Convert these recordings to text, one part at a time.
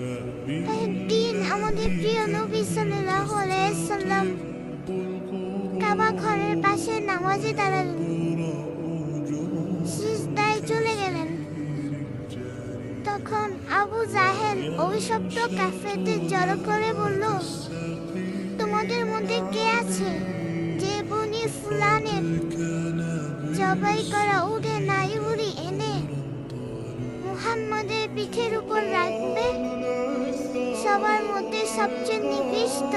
একদিন আমাদের প্রিয় নবী সাল্লাল্লাহু আলাইহি সাল্লাম কাবা ঘরের পাশে নামাজে দাঁড়ালেন, সিজদায় চলে গেলেন। তখন আবু জাহেল অভিশপ্ত কাফেরদের জড়ো করে বলল, তোমাদের মধ্যে কে আছে যে বনি ফুলানের জবাই করা উটের নাড়িভুড়ি এনে মুহাম্মাদের পিঠের উপর রাখবে? সবার মধ্যে সবচেয়ে নিকৃষ্ট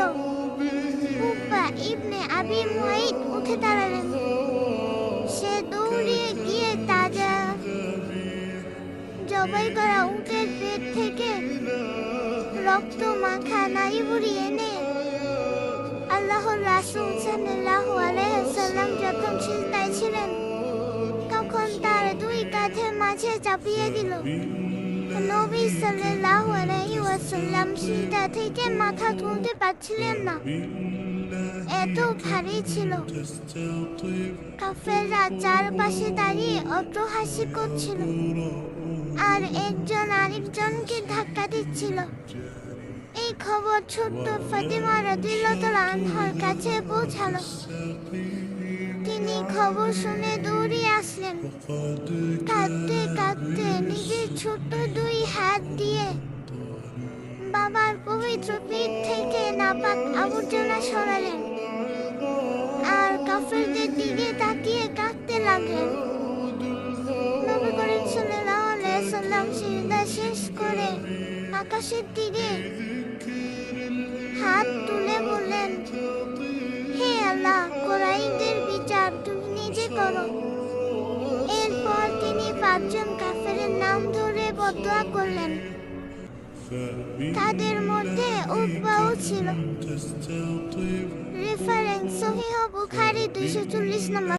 উকবা ইবনে আবি মুআইত উঠে দাঁড়ালেন। সে দৌড়িয়ে গিয়ে তাজা জবাই করা উটের পেট থেকে রক্ত মাখা নাড়িভুড়ি এনে আল্লাহর রাসূল সাল্লাল্লাহু আলাইহি ওয়াসাল্লাম যখন সিজদায় ছিলেন তখন তার দুই কাঁধের মাঝে চাপিয়ে দিল। নবী সাল্লাল্লাহু আলাইহি ওয়াসাল্লাম সিজদা থেকে মাথা তুলতে পারছিলেন না, এত ভারী ছিল। কাফেররা চারপাশে দাঁড়িয়ে অট্টহাসি করছিল আর একজন আরেকজনকে ধাক্কা দিচ্ছিল। এই খবর ছোট্ট ফাতিমা রাদিয়াল্লাহু আনহার কাছে পৌঁছালো। তিনি খবর শুনে দৌড়িয়ে আসলেন, কাঁদতে কাঁদতে নিজের ছোট্ট দুই হাত দিয়ে বাবার পবিত্র পিঠ থেকে নাপাক আবর্জনা সরালেন আর কাফেরদের দিকে তাকিয়ে কাঁদতে লাগলেন। নবী করিম সাল্লাল্লাহু আলাইহি ওয়াসাল্লাম সিজদা শেষ করে আকাশের দিকে হাত তুলে বললেন, হে আল্লাহ, কুরাইশদের বিচার তুমি নিজে করো। এরপর তিনি পাঁচজন কাফেরের নাম ধরে বদদুয়া করলেন। তাদের মধ্যে উকবাও ছিল। রেফারেন্স সহিহ বুখারী 240 নম্বর।